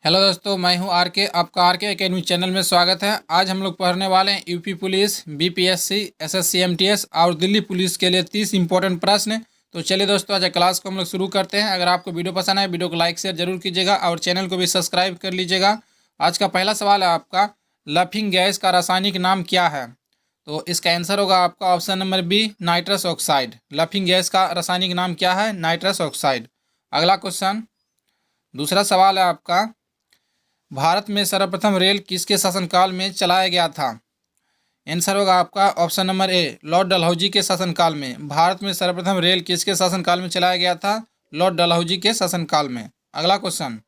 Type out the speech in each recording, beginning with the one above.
Hello दोस्तों, मैं हूं आर के। आपका आर के अकेडमी चैनल में स्वागत है। आज हम लोग पढ़ने वाले हैं UP police, BPSC, SSC, MTS और दिल्ली पुलिस के लिए 30 इंपॉर्टेंट प्रश्न। तो चलिए दोस्तों, आज क्लास को हम लोग शुरू करते हैं। अगर आपको वीडियो पसंद आए, वीडियो को लाइक शेयर जरूर कीजिएगा और चैनल को भी सब्सक्राइब कर लीजिएगा। आज का पहला सवाल है आपका, लफिंग गैस का रासायनिक नाम क्या है? तो इसका आंसर होगा आपका option number B, nitrous oxide. Laughing gas का रासायनिक नाम क्या है? Nitrous oxide. अगला क्वेश्चन, दूसरा सवाल है आपका, भारत में सर्वप्रथम रेल किसके शासनकाल में चलाया गया था? आंसर होगा आपका option number A, Lord Dalhousie के शासनकाल में। भारत में सर्वप्रथम रेल किसके शासनकाल में चलाया गया था? लॉर्ड डलहौजी के शासनकाल में। अगला क्वेश्चन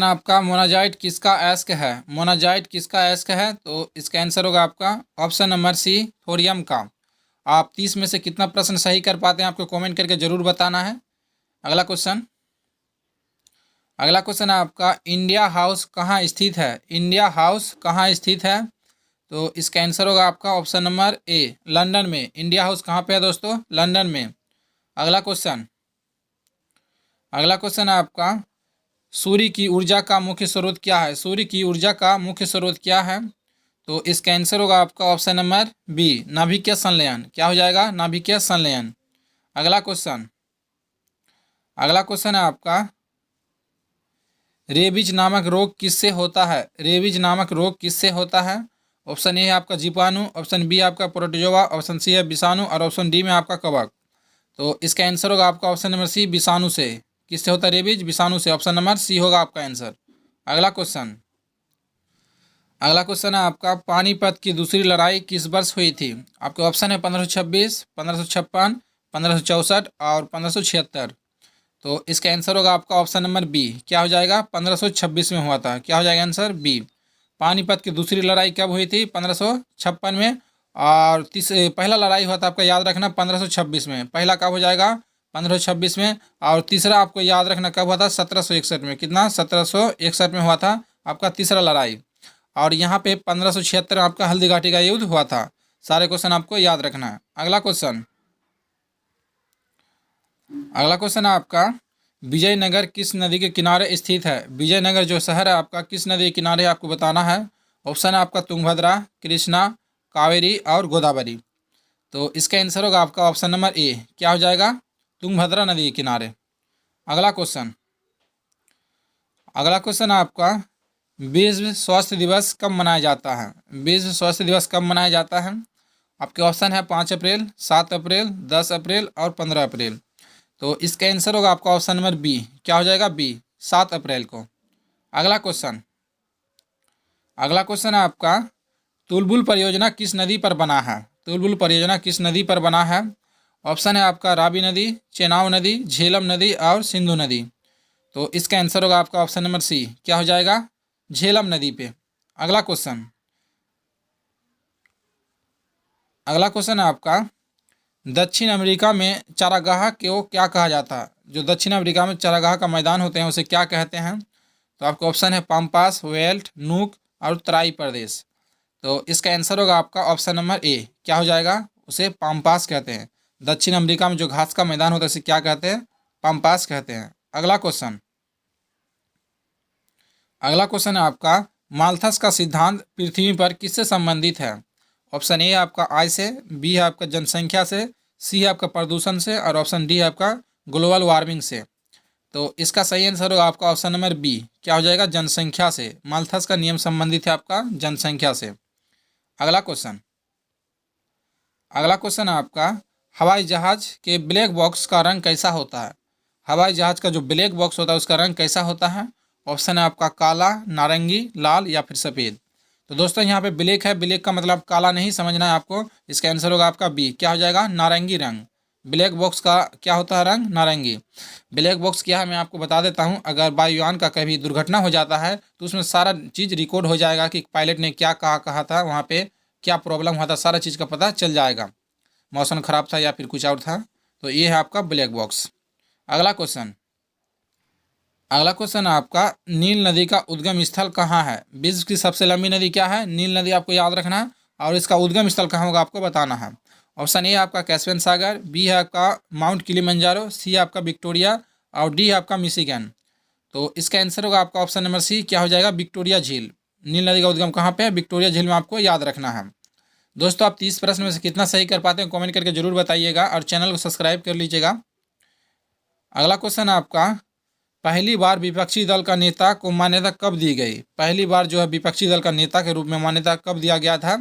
आपका, मोनाजाइट किसका अयस्क है? मोनाजाइट किसका अयस्क है? तो इसका आंसर होगा आपका ऑप्शन नंबर सी, थोरियम का। आप 30 में से कितना प्रश्न सही कर पाते हैं आपको कमेंट करके जरूर बताना है। अगला क्वेश्चन है आपका, इंडिया हाउस कहाँ स्थित है? इंडिया हाउस कहाँ स्थित है? तो इसका आंसर होगा आपका ऑप्शन नंबर ए, लंदन में। इंडिया हाउस कहाँ पे है दोस्तों? लंदन में। अगला क्वेश्चन है आपका, सूर्य की ऊर्जा का मुख्य स्रोत क्या है? सूर्य की ऊर्जा का मुख्य स्रोत क्या है? तो इसका आंसर होगा आपका ऑप्शन नंबर बी, नाभिकीय संलयन। क्या हो जाएगा? नाभिकीय संलयन। अगला क्वेश्चन है आपका, रेबीज नामक रोग किससे होता है? रेबीज नामक रोग किससे होता है? ऑप्शन ए है आपका जीवाणु, ऑप्शन बी आपका प्रोटोजोआ, ऑप्शन सी है विषाणु और ऑप्शन डी में आपका कवक। तो इसका आंसर होगा आपका ऑप्शन नंबर सी, विषाणु से। किससे होता है रेबीज? विषाणु से। ऑप्शन नंबर सी होगा आपका आंसर। अगला क्वेश्चन है आपका, पानीपत की दूसरी लड़ाई किस वर्ष हुई थी? आपके ऑप्शन है 1526, 1556, 1564 और 1576। तो इसका आंसर होगा आपका ऑप्शन नंबर बी। क्या हो जाएगा? 1526 में हुआ था। क्या हो जाएगा आंसर? बी। पानीपत की दूसरी लड़ाई कब हुई थी? 1556 में। और पहला लड़ाई हुआ था आपका, याद रखना, 1526 में। पहला कब हो जाएगा? 1526 में। और तीसरा आपको याद रखना कब हुआ था? 1761 में। कितना? 1761 में हुआ था आपका तीसरा लड़ाई। और यहाँ पे 1576 में आपका हल्दीघाटी का युद्ध हुआ था। सारे क्वेश्चन आपको याद रखना है। अगला क्वेश्चन है आपका, विजयनगर किस नदी के किनारे स्थित है? विजयनगर जो शहर है आपका किस नदी के किनारे आपको बताना है। ऑप्शन है आपका तुंगभद्रा, कृष्णा, कावेरी और गोदावरी। तो इसका आंसर होगा आपका ऑप्शन नंबर ए। क्या हो जाएगा? तुंगभद्रा नदी के किनारे। अगला क्वेश्चन है आपका, विश्व स्वास्थ्य दिवस कब मनाया जाता है? विश्व स्वास्थ्य दिवस कब मनाया जाता है? आपके ऑप्शन है 5 अप्रैल, 7 अप्रैल, 10 अप्रैल और 15 अप्रैल। तो इसका आंसर होगा आपका ऑप्शन नंबर बी। क्या हो जाएगा? बी, 7 अप्रैल को। अगला क्वेश्चन है आपका, तुलबुल परियोजना किस नदी पर बना है? तुलबुल परियोजना किस नदी पर बना है? ऑप्शन है आपका रावी नदी, चेनाब नदी, झेलम नदी और सिंधु नदी। तो इसका आंसर होगा आपका ऑप्शन नंबर सी। क्या हो जाएगा? झेलम नदी पे। अगला क्वेश्चन है आपका, दक्षिण अमेरिका में चारागाह को क्या कहा जाता है? जो दक्षिण अमेरिका में चारागाह का मैदान होते हैं उसे क्या कहते हैं? तो आपका ऑप्शन है पाम्पास, वेल्ट, नूक और तराई प्रदेश। तो इसका आंसर होगा आपका ऑप्शन नंबर ए। क्या हो जाएगा? उसे पाम्पास कहते हैं। दक्षिण अमेरिका में जो घास का मैदान होता है उसे क्या कहते हैं? पाम्पास कहते हैं। अगला क्वेश्चन है आपका, माल्थस का सिद्धांत पृथ्वी पर किससे संबंधित है? ऑप्शन ए आपका आय से, बी है आपका जनसंख्या से, सी है आपका प्रदूषण से और ऑप्शन डी है आपका ग्लोबल वार्मिंग से। तो इसका सही आंसर होगा आपका ऑप्शन नंबर बी। क्या हो जाएगा? जनसंख्या से। माल्थस का नियम संबंधित है आपका जनसंख्या से। अगला क्वेश्चन है आपका, हवाई जहाज के ब्लैक बॉक्स का रंग कैसा होता है? हवाई जहाज का जो ब्लैक बॉक्स होता है उसका रंग कैसा होता है? ऑप्शन है आपका काला, नारंगी, लाल या फिर सफ़ेद। तो दोस्तों यहाँ पे ब्लैक है, ब्लैक का मतलब काला नहीं समझना है आपको। इसका आंसर होगा आपका बी। क्या हो जाएगा? नारंगी रंग। ब्लैक बॉक्स का क्या होता है रंग? नारंगी। ब्लैक बॉक्स क्या है मैं आपको बता देता हूँ। अगर वायुयान का कभी दुर्घटना हो जाता है तो उसमें सारा चीज़ रिकॉर्ड हो जाएगा कि पायलट ने क्या कहा था, वहाँ पे क्या प्रॉब्लम हुआ था, सारा चीज़ का पता चल जाएगा। मौसम ख़राब था या फिर कुछ और था। तो ये है आपका ब्लैक बॉक्स। अगला क्वेश्चन है आपका, नील नदी का उद्गम स्थल कहाँ है? विश्व की सबसे लंबी नदी क्या है? नील नदी आपको याद रखना है। और इसका उद्गम स्थल कहाँ होगा आपको बताना है। ऑप्शन ए आपका कैस्पियन सागर, बी है आपका माउंट किलिमंजारो, सी है आपका विक्टोरिया और डी है आपका मिशिगन। तो इसका आंसर होगा आपका ऑप्शन नंबर सी, क्या हो जाएगा, विक्टोरिया झील। नील नदी का उद्गम कहाँ पे है, विक्टोरिया झील में, आपको याद रखना है। दोस्तों आप 30 प्रश्न में से कितना सही कर पाते हैं कमेंट करके जरूर बताइएगा और चैनल को सब्सक्राइब कर लीजिएगा। अगला क्वेश्चन है आपका, पहली बार विपक्षी दल का नेता को मान्यता कब दी गई। पहली बार जो है विपक्षी दल का नेता के रूप में मान्यता कब दिया गया था।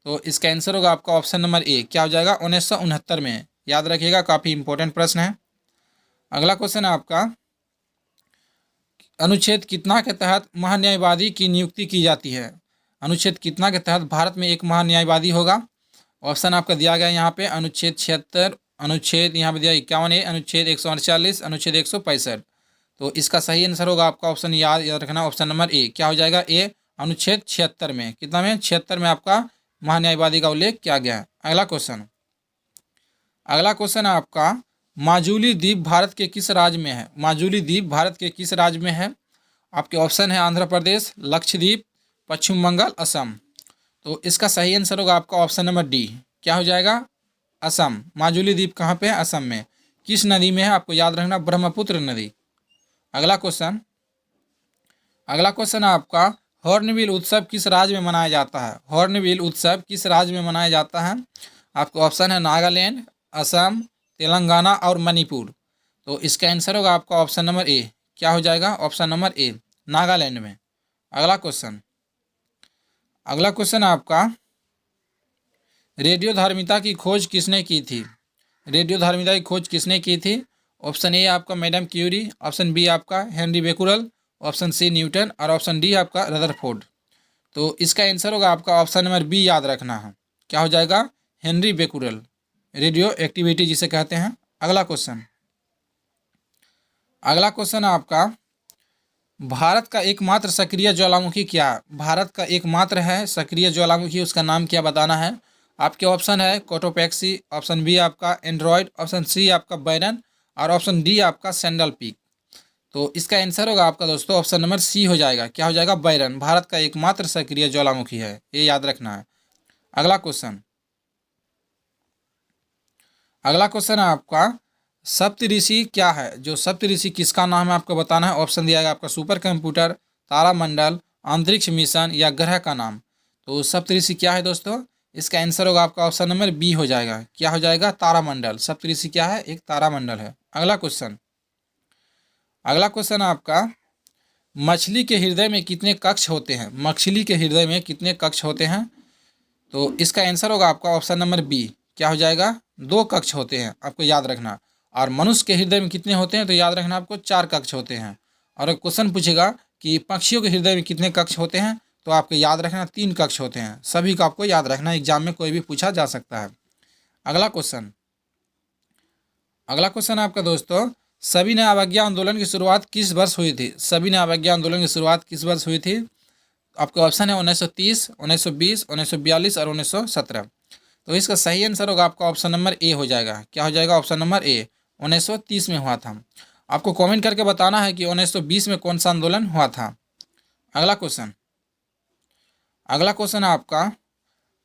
तो इसका आंसर होगा आपका ऑप्शन नंबर ए, क्या हो जाएगा, 1969 में। याद रखिएगा, काफ़ी इंपॉर्टेंट प्रश्न है। अगला क्वेश्चन है आपका, अनुच्छेद कितना के तहत महान्यायवादी की नियुक्ति की जाती है। अनुच्छेद कितना के तहत भारत में एक महान्यायवादी होगा। ऑप्शन आपका दिया गया है यहाँ पे, अनुच्छेद 76, अनुच्छेद यहाँ पे दिया 51A, अनुच्छेद 148, अनुच्छेद 165। तो इसका सही आंसर होगा आपका ऑप्शन याद रखना, ऑप्शन नंबर ए, क्या हो जाएगा, ए, अनुच्छेद 76 में। कितना में, 76 में आपका महान्यायवादी का उल्लेख किया गया है। अगला क्वेश्चन है आपका, माजुली द्वीप भारत के किस राज्य में है। माजुली द्वीप भारत के किस राज्य में है। आपके ऑप्शन है आंध्र प्रदेश, लक्षद्वीप, पश्चिम बंगाल, असम। तो इसका सही आंसर होगा आपका ऑप्शन नंबर डी, क्या हो जाएगा, असम। माजुली द्वीप कहाँ पे है, असम में। किस नदी में है, आपको याद रखना, ब्रह्मपुत्र नदी। अगला क्वेश्चन है आपका, हॉर्नबिल उत्सव किस राज्य में मनाया जाता है। हॉर्नबिल उत्सव किस राज्य में मनाया जाता है। आपको ऑप्शन है नागालैंड, असम, तेलंगाना और मणिपुर। तो इसका आंसर होगा आपका ऑप्शन नंबर ए, क्या हो जाएगा, ऑप्शन नंबर ए, नागालैंड में। अगला क्वेश्चन है आपका, रेडियोधर्मिता की खोज किसने की थी। रेडियोधर्मिता की खोज किसने की थी। ऑप्शन ए आपका मैडम क्यूरी, ऑप्शन बी आपका Henri Becquerel, option C Newton और ऑप्शन डी आपका रदरफोर्ड। तो इसका आंसर होगा आपका ऑप्शन नंबर बी, याद रखना है, क्या हो जाएगा, हेनरी बेकुरल, रेडियो एक्टिविटी जिसे कहते हैं। अगला क्वेश्चन है आपका, भारत का एकमात्र सक्रिय ज्वालामुखी क्या है। भारत का एकमात्र है सक्रिय ज्वालामुखी, उसका नाम क्या बताना है। आपके ऑप्शन है कोटोपैक्सी, ऑप्शन बी आपका एंड्रॉयड, ऑप्शन सी आपका बैरन और ऑप्शन डी आपका सैंडल पीक। तो इसका आंसर होगा आपका दोस्तों ऑप्शन नंबर सी हो जाएगा, क्या हो जाएगा, बैरन। भारत का एकमात्र सक्रिय ज्वालामुखी है, ये याद रखना है। अगला क्वेश्चन है आपका, सप्तऋषि क्या है। जो सप्तऋषि किसका नाम है आपको बताना है। ऑप्शन दिया गया आपका सुपर कंप्यूटर, तारामंडल, अंतरिक्ष मिशन या ग्रह का नाम। तो सप्तऋषि क्या है दोस्तों, इसका आंसर होगा आपका ऑप्शन नंबर बी हो जाएगा, क्या हो जाएगा, तारामंडल। सप्तऋषि क्या है, एक तारामंडल है। अगला क्वेश्चन है आपका, मछली के हृदय में कितने कक्ष होते हैं। मछली के हृदय में कितने कक्ष होते हैं। तो इसका आंसर होगा आपका ऑप्शन नंबर बी, क्या हो जाएगा, 2 कक्ष होते हैं, आपको याद रखना। और मनुष्य के हृदय में कितने होते हैं, तो याद रखना आपको 4 कक्ष होते हैं। और एक क्वेश्चन पूछेगा कि पक्षियों के हृदय में कितने कक्ष होते हैं, तो आपको याद रखना 3 कक्ष होते हैं। सभी को आपको याद रखना, एग्जाम में कोई भी पूछा जा सकता है। अगला क्वेश्चन है आपका दोस्तों, सविनय अवज्ञा आंदोलन की शुरुआत किस वर्ष हुई थी। सविनय अवज्ञा आंदोलन की शुरुआत किस वर्ष हुई थी। आपके ऑप्शन है 1930, 1920, 1942 और 1917। तो इसका सही आंसर होगा आपका ऑप्शन नंबर ए हो जाएगा, क्या हो जाएगा, ऑप्शन नंबर ए, 1930 में हुआ था। आपको कमेंट करके बताना है कि 1920 में कौन सा आंदोलन हुआ था। अगला क्वेश्चन है आपका,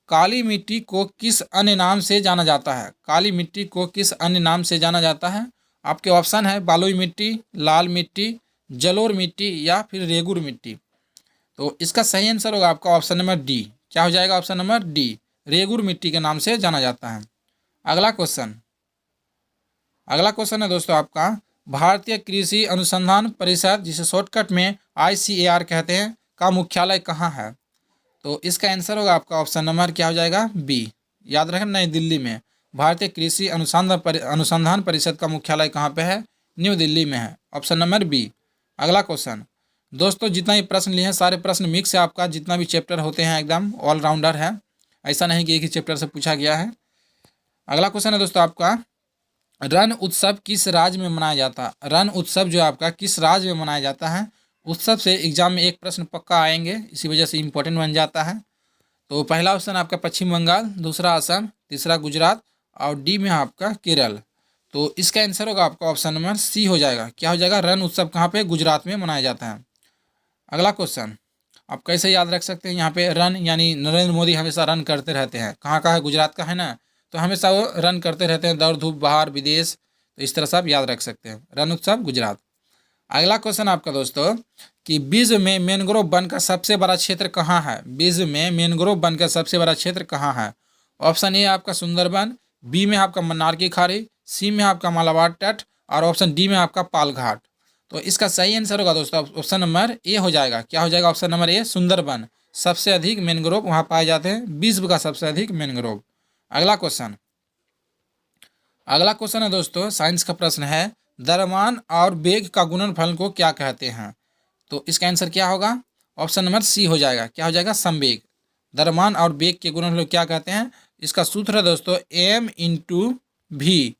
काली मिट्टी को किस अन्य नाम से जाना जाता है। काली मिट्टी को किस अन्य नाम से जाना जाता है। आपके ऑप्शन है बलुई मिट्टी, लाल मिट्टी, जलोढ़ मिट्टी या फिर रेगुर मिट्टी। तो इसका सही आंसर होगा आपका ऑप्शन नंबर डी, क्या हो जाएगा, ऑप्शन नंबर डी, रेगुर मिट्टी के नाम से जाना जाता है। अगला क्वेश्चन है दोस्तों आपका, भारतीय कृषि अनुसंधान परिषद जिसे शॉर्टकट में ICAR कहते हैं का मुख्यालय कहाँ है। तो इसका आंसर होगा आपका ऑप्शन नंबर क्या हो जाएगा, बी, याद रखें, नई दिल्ली में। भारतीय कृषि अनुसंधान परिषद का मुख्यालय कहाँ पे है, न्यू दिल्ली में है, ऑप्शन नंबर बी। अगला क्वेश्चन दोस्तों, जितना भी प्रश्न लिए हैं सारे प्रश्न मिक्स है, आपका जितना भी चैप्टर होते हैं एकदम ऑलराउंडर है, ऐसा नहीं कि एक ही चैप्टर से पूछा गया है। अगला क्वेश्चन है दोस्तों आपका, रण उत्सव किस राज्य में मनाया जाता है। रण उत्सव जो आपका किस राज्य में मनाया जाता है। उत्सव से एग्जाम में एक प्रश्न पक्का आएंगे, इसी वजह से इम्पोर्टेंट बन जाता है। तो पहला ऑप्शन आपका पश्चिम बंगाल, दूसरा असम, तीसरा गुजरात और डी में आपका केरल। तो इसका आंसर होगा आपका ऑप्शन नंबर सी हो जाएगा, क्या हो जाएगा, रण उत्सव कहाँ पे, गुजरात में मनाया जाता है। अगला क्वेश्चन आप कैसे याद रख सकते हैं, यहाँ पे रन यानी नरेंद्र मोदी हमेशा रन करते रहते हैं, कहाँ का है, गुजरात का है ना, तो हमेशा वो रन करते रहते हैं, दौड़ धूप बाहर विदेश। तो इस तरह से आप याद रख सकते हैं, रण उत्सव गुजरात। अगला क्वेश्चन आपका दोस्तों कि विश्व में मैंग्रोव वन का सबसे बड़ा क्षेत्र कहाँ है। विश्व में मैंग्रोव वन का सबसे बड़ा क्षेत्र कहाँ है। ऑप्शन ए आपका सुंदरबन, बी में आपका मन्नार की खाड़ी, सी में आपका मालाबार तट और ऑप्शन डी में आपका पाल घाट। तो इसका सही आंसर होगा दोस्तों ऑप्शन नंबर ए हो जाएगा। क्या हो जाएगा ऑप्शन नंबर ए, सुंदरबन। सबसे अधिक मैंग्रोव वहाँ पाए जाते हैं, विश्व का सबसे अधिक मैंग्रोव। अगला क्वेश्चन है दोस्तों, साइंस का प्रश्न है, द्रव्यमान और वेग का गुणनफल को क्या कहते हैं। तो इसका आंसर क्या होगा, ऑप्शन नंबर सी हो जाएगा। क्या हो जाएगा, संवेग। द्रव्यमान और वेग के गुणनफल को क्या कहते हैं। इसका सूत्र है दोस्तों m इंटू भी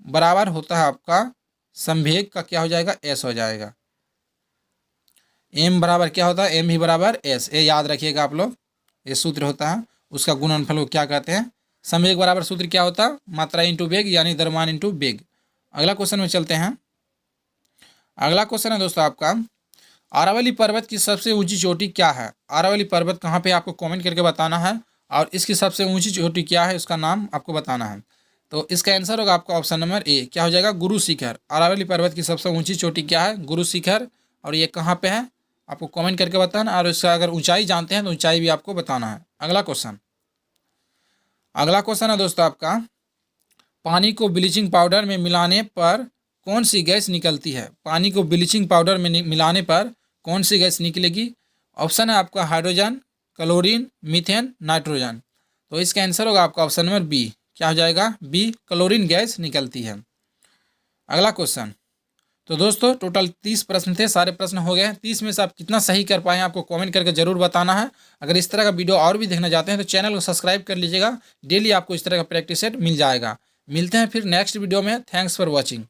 बराबर होता है आपका संवेग का क्या हो जाएगा, s हो जाएगा। m बराबर क्या होता है, m भी बराबर s, ये याद रखिएगा आप लोग, ये सूत्र होता है। उसका गुणनफल को क्या कहते हैं, संवेग बराबर सूत्र क्या होता है, मात्रा इंटू वेग यानी द्रव्यमान इंटू वेग। अगला क्वेश्चन में चलते हैं। अगला क्वेश्चन है दोस्तों आपका, अरावली पर्वत की सबसे ऊंची चोटी क्या है। अरावली पर्वत कहाँ पे आपको कमेंट करके बताना है और इसकी सबसे ऊंची चोटी क्या है, उसका नाम आपको बताना है। तो इसका आंसर होगा आपका ऑप्शन नंबर ए। क्या हो जाएगा, गुरु शिखर। अरावली पर्वत की सबसे ऊंची चोटी क्या है, गुरु शिखर। और ये कहाँ पे है आपको कमेंट करके बताना, और इसका अगर ऊंचाई जानते हैं तो ऊंचाई भी आपको बताना है। अगला क्वेश्चन है दोस्तों आपका, पानी को ब्लीचिंग पाउडर में मिलाने पर कौन सी गैस निकलती है। पानी को ब्लीचिंग पाउडर में मिलाने पर कौन सी गैस निकलेगी। ऑप्शन है आपका हाइड्रोजन, क्लोरीन, मीथेन, नाइट्रोजन। तो इसका आंसर होगा आपका ऑप्शन नंबर बी। क्या हो जाएगा, बी, क्लोरीन गैस निकलती है। अगला क्वेश्चन, तो दोस्तों टोटल 30 प्रश्न थे, सारे प्रश्न हो गए। 30 में से आप कितना सही कर पाए आपको कमेंट करके जरूर बताना है। अगर इस तरह का वीडियो और भी देखना चाहते हैं तो चैनल को सब्सक्राइब कर लीजिएगा, डेली आपको इस तरह का प्रैक्टिस सेट मिल जाएगा। मिलते हैं फिर नेक्स्ट वीडियो में। Thanks for watching.